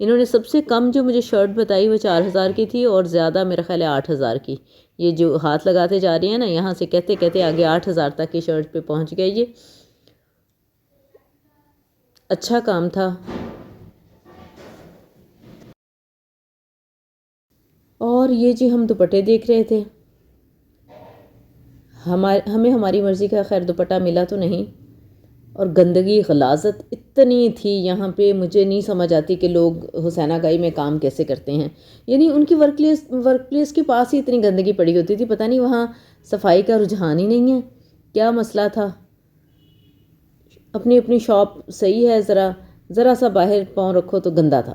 انہوں نے سب سے کم جو مجھے شرٹ بتائی وہ 4000 کی تھی، اور زیادہ میرا خیال ہے 8000 کی. یہ جو ہاتھ لگاتے جا رہی ہیں نا، یہاں سے کہتے کہتے آگے 8000 تک کی شرٹ پہ پہنچ گئی. یہ اچھا کام تھا. اور یہ جی ہم دوپٹے دیکھ رہے تھے. ہمیں ہماری مرضی کا خیر دوپٹہ ملا تو نہیں، اور گندگی غلاظت اتنی تھی یہاں پہ، مجھے نہیں سمجھ آتی کہ لوگ حسینہ گائی میں کام کیسے کرتے ہیں. یعنی ان کی ورک پلیس کے پاس ہی اتنی گندگی پڑی ہوتی تھی، پتہ نہیں وہاں صفائی کا رجحان ہی نہیں ہے، کیا مسئلہ تھا. اپنی اپنی شاپ صحیح ہے، ذرا سا باہر پاؤں رکھو تو گندا تھا.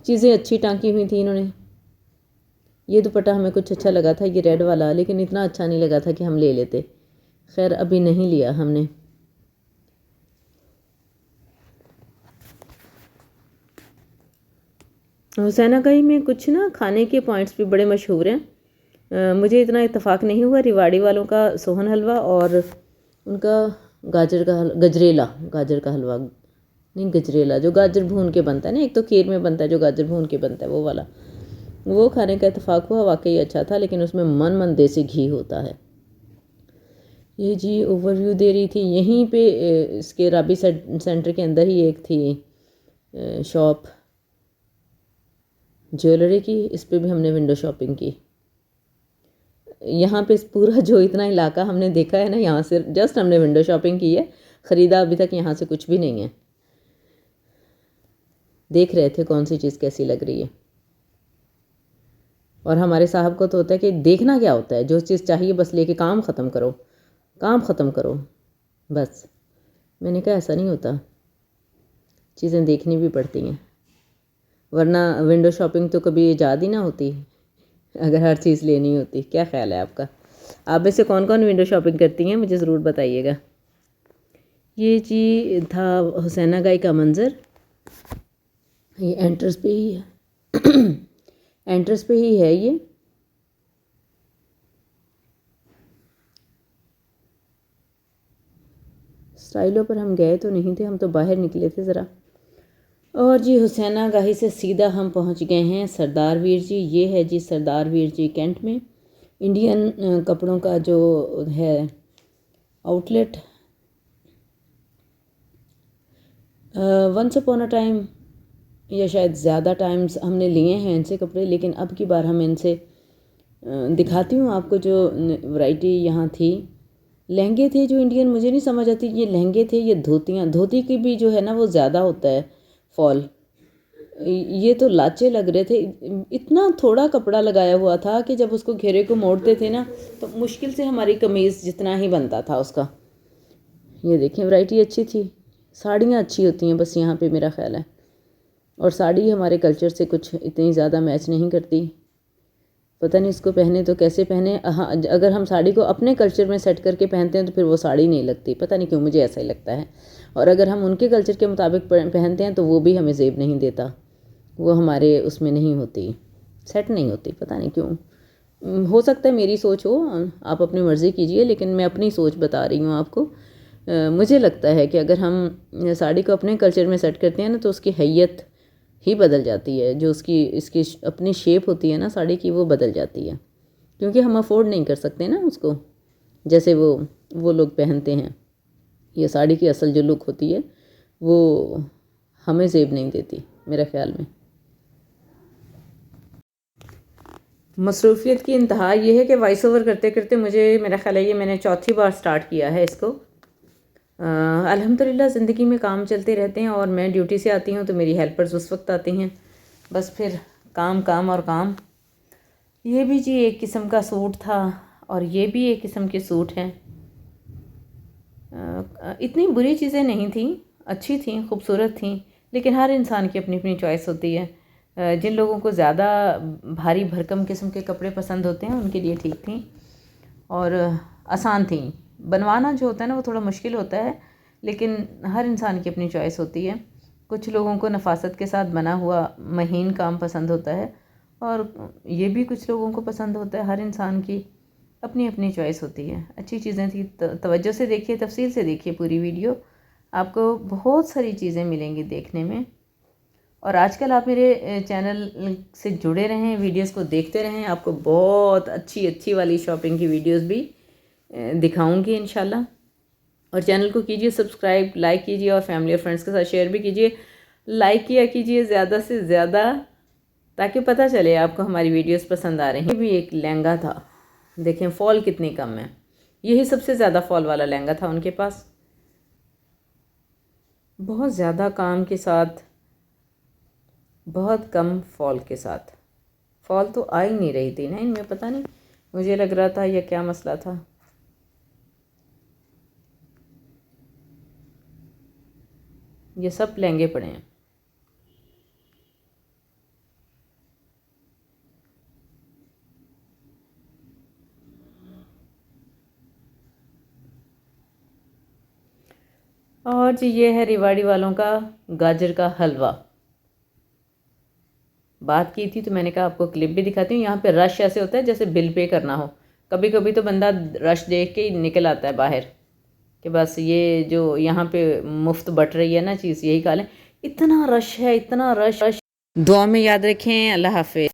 چیزیں اچھی ٹانکی ہوئی تھیں انہوں نے. یہ دوپٹہ ہمیں کچھ اچھا لگا تھا، یہ ریڈ والا، لیکن اتنا اچھا نہیں لگا تھا کہ ہم لے لیتے. خیر ابھی نہیں لیا ہم نے. حسینہ گائی میں کچھ نا کھانے کے پوائنٹس بھی بڑے مشہور ہیں. مجھے اتنا اتفاق نہیں ہوا ریواڑی والوں کا سوہن حلوہ اور ان کا گاجر کا حلوہ نہیں، گجریلا جو گاجر بھون کے بنتا ہے نا، ایک تو کھیر میں بنتا ہے جو گاجر بھون کے بنتا ہے وہ والا، وہ کھانے کا اتفاق ہوا، واقعی اچھا تھا، لیکن اس میں من دیسی گھی ہوتا ہے. یہ جی اوور ویو دے رہی تھی. یہیں پہ اس کے رابی سینٹر کے اندر ہی ایک تھی شاپ جیولری کی، اس پہ بھی ہم نے ونڈو شاپنگ کی. یہاں پہ پورا جو اتنا علاقہ ہم نے دیکھا ہے نا، یہاں سے جسٹ ہم نے ونڈو شاپنگ کی ہے، خریدا ابھی تک یہاں سے کچھ بھی نہیں ہے. دیکھ رہے تھے کون سی چیز کیسی لگ رہی ہے. اور ہمارے صاحب کو تو ہوتا ہے کہ دیکھنا کیا ہوتا ہے، جو چیز چاہیے بس لے کے کام ختم کرو بس. میں نے کہا ایسا نہیں ہوتا، چیزیں دیکھنی بھی پڑتی ہیں، ورنہ ونڈو شاپنگ تو کبھی ایجاد ہی نہ ہوتی اگر ہر چیز لینی ہوتی. کیا خیال ہے آپ کا؟ آپ میں سے کون کون ونڈو شاپنگ کرتی ہیں مجھے ضرور بتائیے گا. یہ جی تھا حسینہ گائی کا منظر. یہ انٹرس پہ ہی ہے انٹرس پہ ہی ہے یہ. اسٹائلوں پر ہم گئے تو نہیں تھے، ہم تو باہر نکلے تھے ذرا. اور جی حسینہ گاہی سے سیدھا ہم پہنچ گئے ہیں سردار ویر جی. یہ ہے جی سردار ویر جی کینٹ میں انڈین کپڑوں کا جو ہے outlet. Once upon a time یا شاید زیادہ ٹائمز ہم نے لیے ہیں ان سے کپڑے، لیکن اب کی بار ہم ان سے دکھاتی ہوں آپ کو جو ورائٹی یہاں تھی. لہنگے تھے جو انڈین، مجھے نہیں سمجھ آتی یہ لہنگے تھے یہ دھوتی کی بھی جو ہے نا وہ زیادہ ہوتا ہے فال. یہ تو لاچے لگ رہے تھے، اتنا تھوڑا کپڑا لگایا ہوا تھا کہ جب اس کو گھیرے کو موڑتے تھے نا تو مشکل سے ہماری قمیض جتنا ہی بنتا تھا اس کا. یہ دیکھیں ورائٹی اچھی تھی. ساڑیاں اچھی ہوتی ہیں بس یہاں پہ میرا خیال ہے، اور ساڑی ہمارے کلچر سے کچھ اتنی زیادہ میچ نہیں کرتی. پتہ نہیں اس کو پہنے تو کیسے پہنے. اگر ہم ساڑی کو اپنے کلچر میں سیٹ کر کے پہنتے ہیں تو پھر وہ ساڑی نہیں لگتی، پتہ نہیں کیوں مجھے ایسا ہی لگتا ہے. اور اگر ہم ان کے کلچر کے مطابق پہنتے ہیں تو وہ بھی ہمیں زیب نہیں دیتا، وہ ہمارے اس میں نہیں ہوتی، سیٹ نہیں ہوتی، پتہ نہیں کیوں. ہو سکتا ہے میری سوچ ہو، آپ اپنی مرضی کیجئے، لیکن میں اپنی سوچ بتا رہی ہوں آپ کو. مجھے لگتا ہے کہ اگر ہم ساڑی کو اپنے کلچر میں سیٹ کرتے ہیں نا تو اس کی حیت ہی بدل جاتی ہے، جو اس کی اپنی شیپ ہوتی ہے نا ساڑی کی وہ بدل جاتی ہے، کیونکہ ہم افورڈ نہیں کر سکتے نا اس کو جیسے وہ لوگ پہنتے ہیں. یہ ساڑی کی اصل جو لک ہوتی ہے وہ ہمیں زیب نہیں دیتی میرے خیال میں. مصروفیت کی انتہا یہ ہے کہ وائس اوور کرتے کرتے مجھے میرا خیال ہے یہ میں نے چوتھی بار سٹارٹ کیا ہے اس کو. الحمدللہ زندگی میں کام چلتے رہتے ہیں، اور میں ڈیوٹی سے آتی ہوں تو میری ہیلپرز اس وقت آتی ہیں، بس پھر کام اور کام. یہ بھی جی ایک قسم کا سوٹ تھا، اور یہ بھی ایک قسم کے سوٹ ہیں. اتنی بری چیزیں نہیں تھیں، اچھی تھیں، خوبصورت تھیں، لیکن ہر انسان کی اپنی اپنی چوائس ہوتی ہے. جن لوگوں کو زیادہ بھاری بھرکم قسم کے کپڑے پسند ہوتے ہیں ان کے لیے ٹھیک تھیں اور آسان تھیں. بنوانا جو ہوتا ہے نا وہ تھوڑا مشکل ہوتا ہے، لیکن ہر انسان کی اپنی چوائس ہوتی ہے. کچھ لوگوں کو نفاست کے ساتھ بنا ہوا مہین کام پسند ہوتا ہے، اور یہ بھی کچھ لوگوں کو پسند ہوتا ہے. ہر انسان کی اپنی اپنی چوائس ہوتی ہے. اچھی چیزیں تھیں، توجہ سے دیکھیے، تفصیل سے دیکھیے پوری ویڈیو، آپ کو بہت ساری چیزیں ملیں گی دیکھنے میں. اور آج کل آپ میرے چینل سے جڑے رہیں، ویڈیوز کو دیکھتے رہیں، آپ کو بہت اچھی والی شاپنگ کی ویڈیوز بھی دکھاؤں گی انشاءاللہ۔ اور چینل کو کیجئے سبسکرائب، لائک کیجئے اور فیملی اور فرینڈس کے ساتھ شیئر بھی کیجئے۔ لائک کیا کیجئے زیادہ سے زیادہ، تاکہ پتہ چلے آپ کو ہماری ویڈیوز پسند آ رہی ہیں۔ یہ بھی ایک لہنگا تھا، دیکھیں فال کتنی کم ہے، یہی سب سے زیادہ فال والا لہنگا تھا ان کے پاس، بہت زیادہ کام کے ساتھ، بہت کم فال کے ساتھ۔ فال تو آ ہی نہیں رہی تھی نا ان میں، پتہ نہیں مجھے لگ رہا تھا یہ کیا مسئلہ تھا۔ یہ سب لہنگے پڑے ہیں۔ اور جی یہ ہے ریواڑی والوں کا گاجر کا حلوہ۔ بات کی تھی تو میں نے کہا آپ کو کلپ بھی دکھاتی ہوں۔ یہاں پہ رش ایسے ہوتا ہے جیسے بل پے کرنا ہو، کبھی کبھی تو بندہ رش دیکھ کے ہی نکل آتا ہے باہر کہ بس یہ جو یہاں پہ مفت بٹ رہی ہے نا چیز، یہی کھا لیں۔ اتنا رش ہے، اتنا رش۔ دعا میں یاد رکھیں۔ اللہ حافظ۔